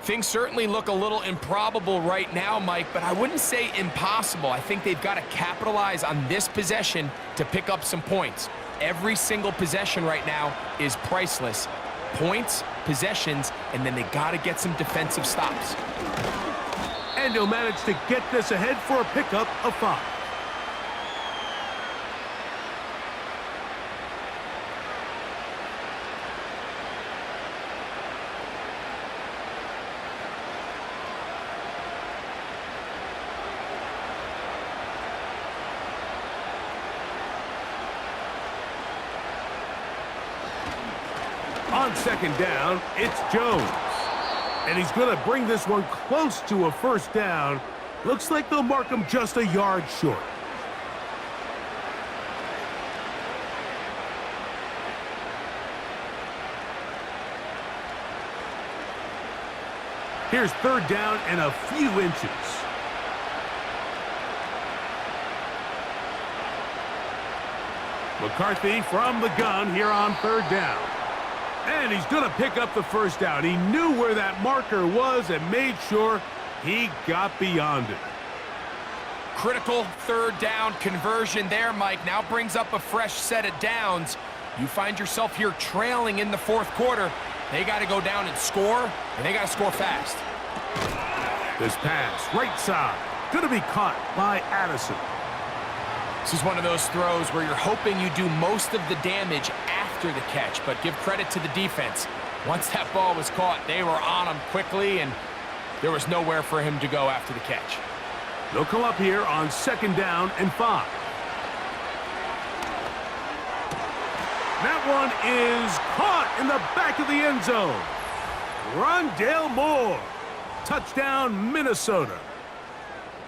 Things certainly look a little improbable right now, Mike, but I wouldn't say impossible. I think they've got to capitalize on this possession to pick up some points. Every single possession right now is priceless. Points, possessions, and then they got to get some defensive stops. And he'll manage to get this ahead for a pickup of 5. On second down, it's Jones. And he's going to bring this one close to a first down. Looks like they'll mark him just a yard short. Here's third down and a few inches. McCarthy from the gun here on third down. And he's going to pick up the first down. He knew where that marker was and made sure he got beyond it. Critical third down conversion there, Mike. Now brings up a fresh set of downs. You find yourself here trailing in the fourth quarter. They got to go down and score, and they got to score fast. This pass, right side, going to be caught by Addison. This is one of those throws where you're hoping you do most of the damage after the catch, but give credit to the defense. Once that ball was caught, they were on him quickly, and there was nowhere for him to go after the catch. They'll come up here on second down and 5. That one is caught in the back of the end zone. Rondale Moore. Touchdown, Minnesota.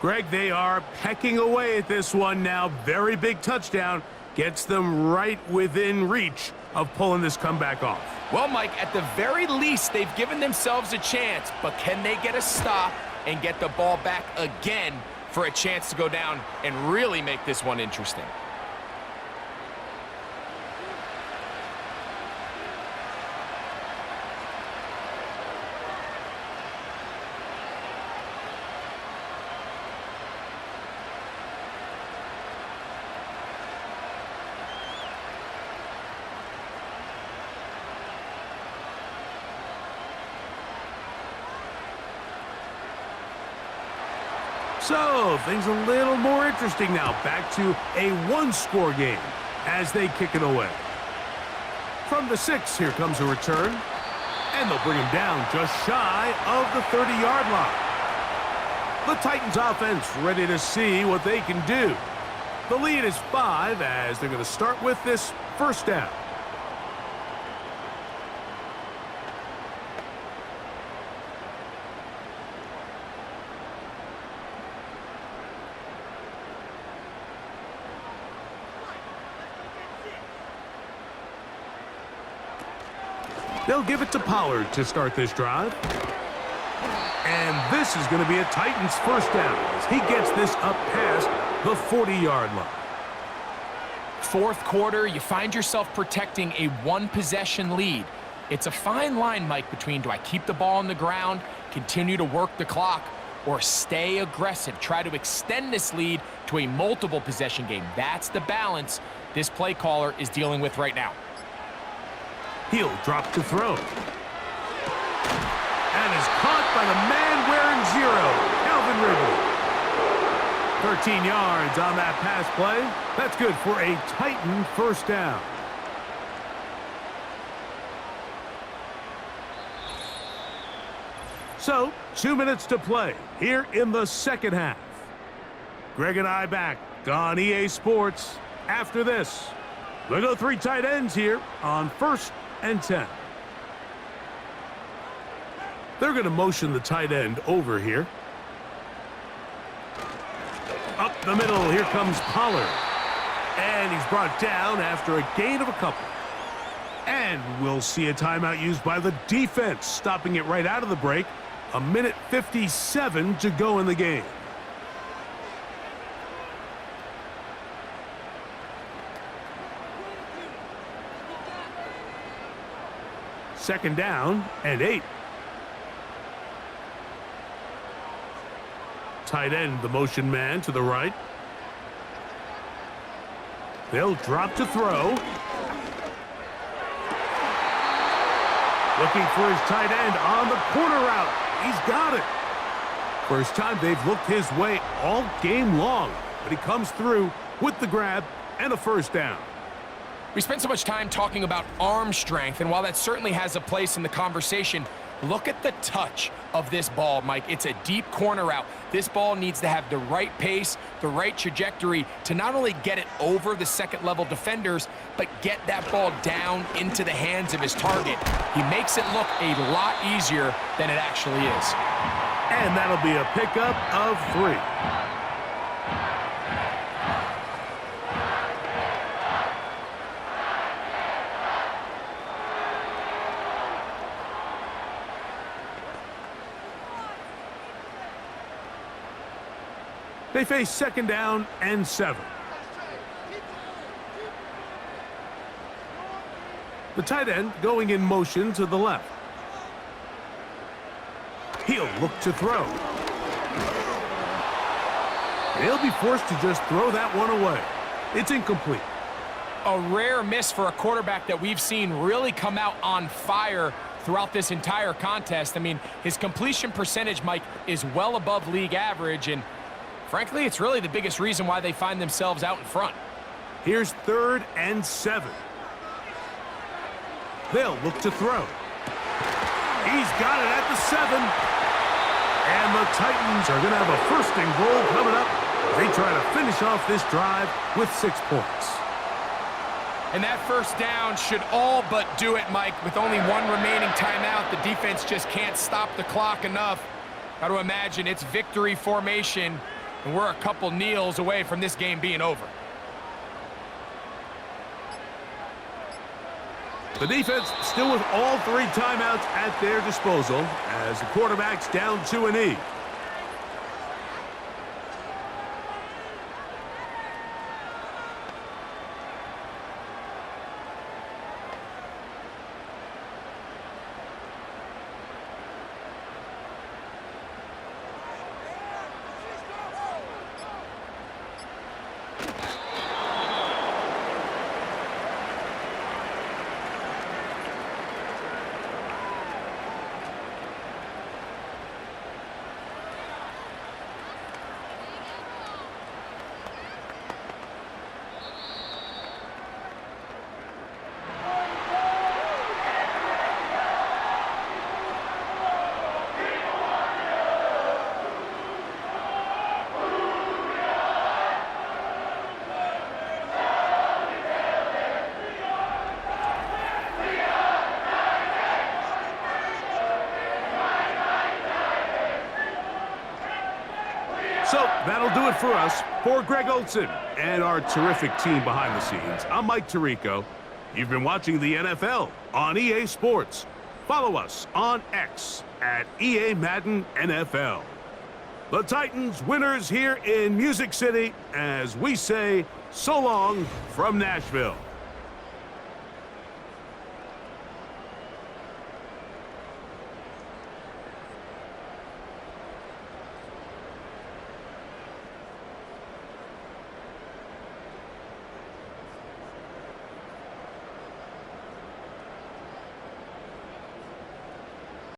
Greg, they are pecking away at this one now. Very big touchdown. Gets them right within reach of pulling this comeback off. Well, Mike, at the very least, they've given themselves a chance, but can they get a stop and get the ball back again for a chance to go down and really make this one interesting? So, things a little more interesting now. Back to a one-score game as they kick it away. From the 6, here comes a return. And they'll bring him down just shy of the 30-yard line. The Titans offense ready to see what they can do. The lead is 5 as they're going to start with this first down. They'll give it to Pollard to start this drive. And this is going to be a Titans first down as he gets this up past the 40-yard line. Fourth quarter, you find yourself protecting a one-possession lead. It's a fine line, Mike, between do I keep the ball on the ground, continue to work the clock, or stay aggressive, try to extend this lead to a multiple-possession game. That's the balance this play caller is dealing with right now. He'll drop to throw. And is caught by the man wearing 0, Calvin Ridley. 13 yards on that pass play. That's good for a Titan first down. So, 2 minutes to play here in the second half. Greg and I back on EA Sports after this. We'll go 3 tight ends here on 1st and 10. They're going to motion the tight end over here. Up the middle, here comes Pollard. And he's brought down after a gain of a couple. And we'll see a timeout used by the defense, stopping it right out of the break. 1:57 to go in the game. Second down and 8. Tight end, the motion man to the right. They'll drop to throw. Looking for his tight end on the corner route. He's got it. First time they've looked his way all game long, but he comes through with the grab and a first down. We spent so much time talking about arm strength, and while that certainly has a place in the conversation, Look at the touch of this ball, Mike. It's a deep corner route. This ball needs to have the right pace, the right trajectory to not only get it over the second-level defenders, but get that ball down into the hands of his target. He makes it look a lot easier than it actually is. And that'll be a pickup of 3. They face 2nd down and 7. The tight end going in motion to the left. He'll look to throw. He'll be forced to just throw that one away. It's incomplete. A rare miss for a quarterback that we've seen really come out on fire throughout this entire contest. I mean, his completion percentage, Mike, is well above league average, and frankly, it's really the biggest reason why they find themselves out in front. Here's 3rd and 7. They'll look to throw. He's got it at the 7. And the Titans are going to have a 1st and goal coming up. They try to finish off this drive with 6 points. And that 1st down should all but do it, Mike. With only 1 remaining timeout, the defense just can't stop the clock enough. Got to imagine it's victory formation, and we're a couple kneels away from this game being over. The defense still with all 3 timeouts at their disposal as the quarterback's down to a knee. So that'll do it for us. For Greg Olson and our terrific team behind the scenes, I'm Mike Tirico. You've been watching the NFL on EA Sports. Follow us on X at EA Madden NFL. The Titans winners here in Music City as we say so long from Nashville.